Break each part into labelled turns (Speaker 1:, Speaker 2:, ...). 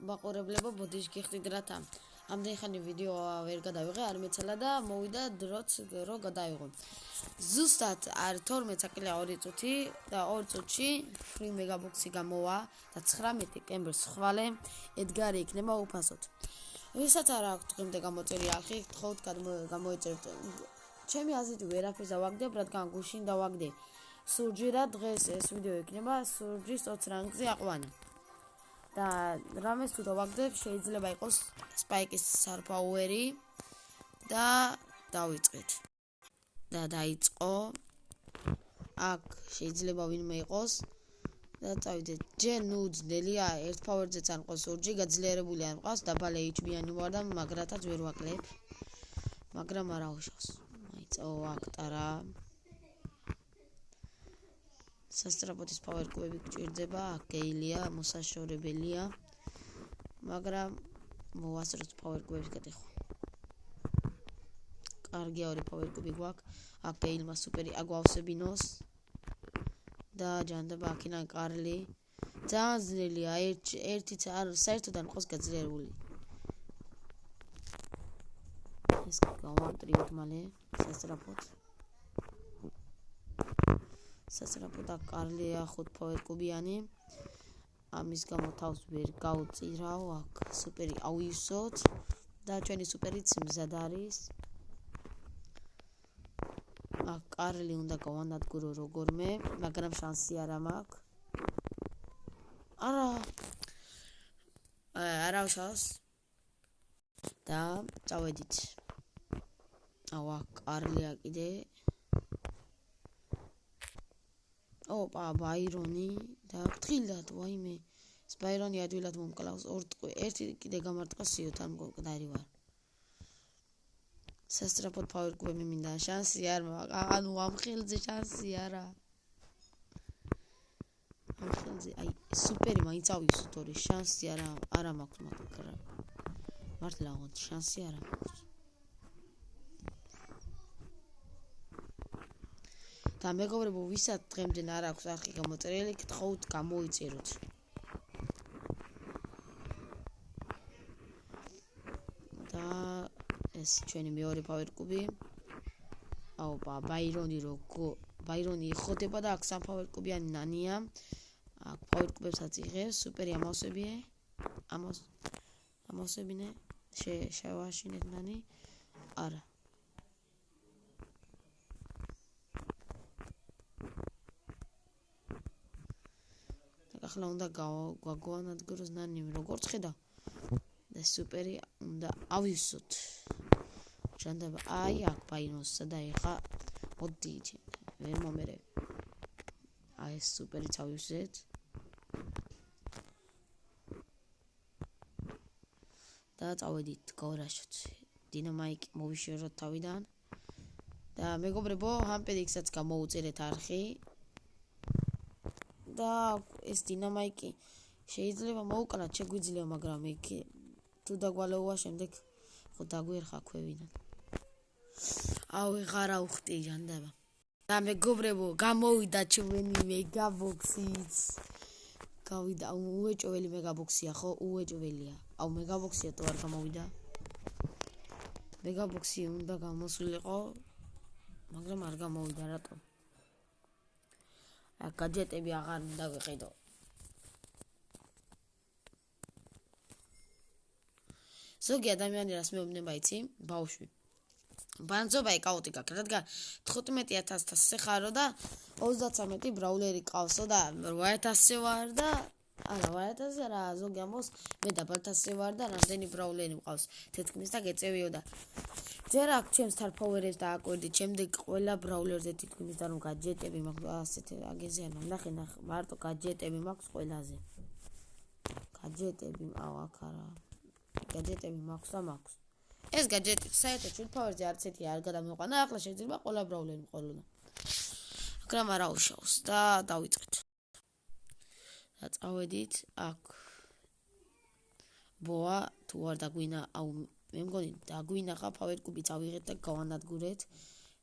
Speaker 1: მაყურებლებო ბოდიში გიხდით რათა ამდენი ხანი ვიდეო ვერ გადავიღე არ მეცალა და მოვიდა დროც რო გადავიღო ზუსტად 12 საკლია 2 წუთი და 2 წუთში free megabox-ი გამოვა და 19 კემბერს ხვალე ედგარი იქნება უფასოდ ვისაც არ აქვს დღემდე გამოწერი არხი გთხოვთ გამოეწერთ ჩემი აზრით ვერაფერს დავაგდებ რადგან გუშინ დავაგდე სურჯი რა დღეს ეს ვიდეო იქნება სურჯის 20 რანგზე აყვანი და რამეს თუ დავაგდებ შეიძლება იყოს სპაიკის სარფაუერი და დავიწყეთ და დაიწყო აქ შეიძლება ვინმე იყოს და წავიდეთ ჯერ ნუ ძნელია ერთ ფავორზეც არ მყავს სურჯი გაძლიერებული არ მყავს დაბალ HP-იანი ვარ და მაგრათაც ვერ ვაკლებ მაგრამ არ აუშავს მაიწო აქ ტარა სასტრაპოთის პავერკუბები გჭირდება, აქ გეილია, მოსაშორებელია, მაგრამ მოვასწროთ პავერკუბებს გადეხო. კარგი ორი პავერკუბი გვაქვს, აქ გეილმა სუპერი აგვავსებინოს და ჯანდაბა აქედან კარლი. ძალიან ძნელია, ერთიც არ საერთოდ არ მყავს გაძლიერებული. ეს გავამტრიოთ მალე სასტრაპოთ. სასტრაპოდა კარლია ხუთ პავერკუბიანი ამის გამო თავს ვერ გავწირავ აქ სუპერი ავივსოთ და ჩვენი სუპერიც მზად არის აქ კარლი უნდა გავანადგურო როგორმე მაგრამ შანსი არ მაქვს არა ვშავს და წავედით აუ აქ კარლია კიდე ოპა ბაირონი და ფრთხილად ვაიმე ეს ბაირონი ადვილად მომკლავს ერთი კიდე გამარტყასიოთ არ მკვდარი ვარ სასტრაპოდ პავერკუბები მინდა შანსი არ მაქვს ანუ ამ ხელზე შანსი არა ამ ხელზე აი სუპერი მაინც ავისოთ ორი შანსი არა მაქვს მაგრამ მართლა შანსი არა მაქვს და მეგობრებო ვისაც დღემდე არ აქვს არხი გამოწერილი გთხოვთ გამოიწეროთ და ეს ჩვენი მეორე პავერკუბი აუპა ბაირონი იხოდება და აქ სამ პავერკუბიანი ნანია აქ პავერკუბებსაც იღებს სუპერი ამავსებინე შევაშინეთ ნანი არა ახლა უნდა გვაგონადგუროს ნანი როგორც ხედავ და სუპერი უნდა ავივსოთ ჯანდაბა აი აქ ბაირონსა და ეხა მოდი ვერ მომერე აი ეს სუპერიც ავივსეთ და წავედით გავრაშოთ დინამაიკი მოვიშოროთ თავიდან და მეგობრებო ჰამპედიქსაც გამოუწერეთ არხი და ეს დინამაიკი შეიძლება მოუკრათ შეგვიძლია მაგრამ იქ თუ დაგვალეუვა შემდეგ ხო დაგვერხა ქვევიდან აუ ეხარა უხტი ჯანდაბა და მეგობრებო გამოვიდა ჩვენი მეგაბოქსიც გავიდა უეჭველი მეგაბოქსია ხო უეჭველია აუ მეგაბოქსია თუ არ გამოვიდა მეგაბოქსი უნდა გამოსულიყო მაგრამ არ გამოვიდა რატომ გაჯეტები აღარ უნდა ვიყიდო ზოგი ადამიანი რას მეუბნება იცი ბავშვი ბანძობა ეკაუტი გაქვს რადგან 15000-ს ხარო და 33 ბრაულერი ყავსო და 8000-ზე ვარ და არა 8000-ზე რა ზოგი ამბობს მე დაბალთასზე ვარ და რამდენი ბრაულერი მყავს თეთქმის და გეწევიო და ჯერ აქ ჩემს თარფაუერებს დააკვირდით შემდეგ ყველა ბრაულერზე თითქმის და რომ გაჯეტები მაქვს ასეთ აგენზე არ ნახე მარტო გაჯეტები მაქვს ყველაზე გაჯეტები აქ არა გაჯეტები მაქვს და მაქვს ეს გაჯეტი საერთოდ შულფავერზე არც ერთი არ გადამიყვანა ახლა შეიძლება ყველა ბრაულერი მყოლოდა მაგრამ არ აუშავს და დავიწყეთ და წავედით აქ ბოა თუ არ დაგვინა აუ მე მგონი დაგვინახა პავერკუბიც ავიღეთ და გავანადგურეთ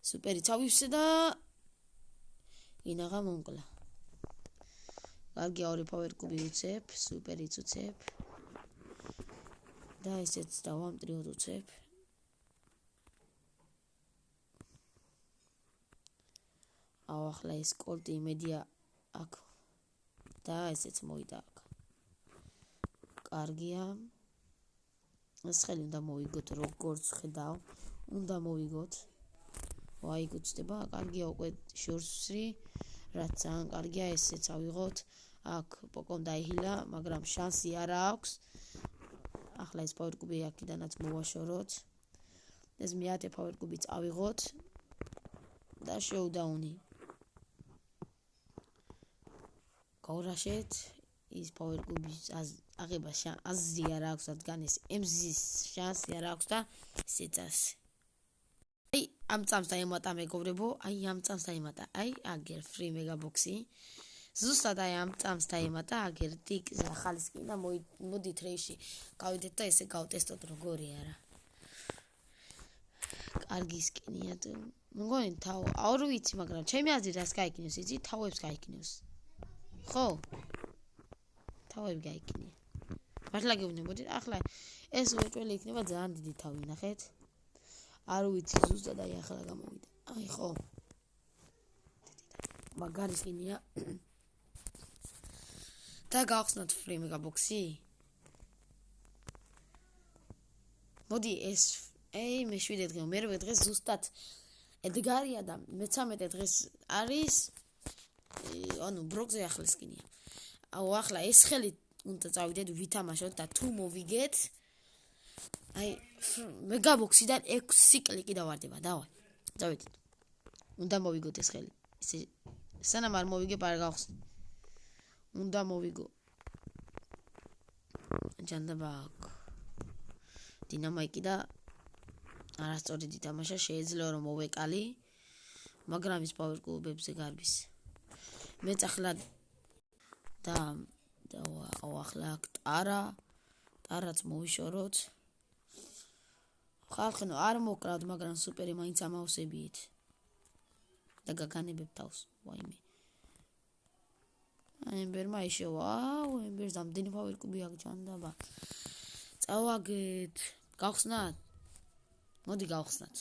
Speaker 1: სუპერიც ავივსე და ინაღა მომკლა კარგი ორი power კუბი უცებ, სუპერიც უცებ. და ესეც დავამტრიოთ უცებ. ახლა ეს კოლტი იმედია აქ და ესეც მოვიდა აქ. კარგია. ეს ხელი უნდა მოვიგოთ, როგორც ხედავ, უნდა მოვიგოთ. ვაი გუჩდება, კარგია უკვე შორსი, რაც ძალიან კარგია, ესეც ავიღოთ. აქ პოკომ დაიჰილა, მაგრამ შანსი არ აქვს. ახლა ეს power კუბი აქედანაც მოვაშოროთ. ეს მე-10 power კუბიც ავიღოთ და შოუდაუნი. გავრაშეთ ის power კუბის აღება აზრი არ აქვს, რადგან ეს MZ-ის შანსი არ აქვს და ისეც. აი, ამ წამს დაემატა მეგობრებო, ამ წამს დაემატა. აგერ free mega box-ი. ზუსტად ამ წამს დაემატა, აგერ ტიკს ახალი სკინი და მოდით რეიში. გავიდეთ და ესე გავტესტოთ როგორი არა. კარგი სკინია თუ. მგონი არ ვიცი, მაგრამ ჩემი აზრით რას გაიქნევს, იცი? თავებს გაიქნევს. ხო? თავები გაიქნია. მართლა გეუბნებოდი, ახლა ეს უეჭველი იქნება ძალიან დიდი თავი, ნახეთ. არ ვიცი ზუსტად ახლა გამოვიდა. ხო. მაგარი სკინია. და გავხსნათ free mega box-ი. მოდი ეს მე-7 დღე, მე-8 დღეს ზუსტად ედგარია და მე-13 დღეს არის ბროკზე ახალი სკინია. ახლა ეს ხელი უნდა წავიდეთ, ვითამაშოთ და თუ მოვიგეთ, mega box-იდან 6 კლიკი დავარდება, დავაი. წავიდეთ. უნდა მოვიგოთ ეს ხელი. სანამ არ მოვიგებ არ გავხსნი. უნდა მოვიგო. ჯანდაბა დინამიკი და არასწორად ითამაშა, შეიძლება რომ მოვეკალი, მაგრამ ის power კუბებზე გარბის. მეც ახლა და ახლა ტარაც მოვიშოროთ. ხალხნო არ მოკრავთ, მაგრამ სუპერი მაინც ამავსებიეთ. და გაგანებებ თავს, ვაიმე. ემბერმა ისევა, ემბერს ამდენი power კუბი აქვს ჯანდაბა. წავაგეთ, გავხსნათ? მოდი გავხსნათ.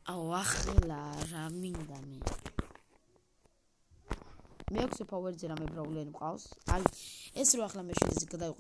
Speaker 1: ახლა რა მინდა მე? მე 6 power-ზე რამე პრობლემა მყავს. ეს რო ახლა მე 7-ზე გადავიყვან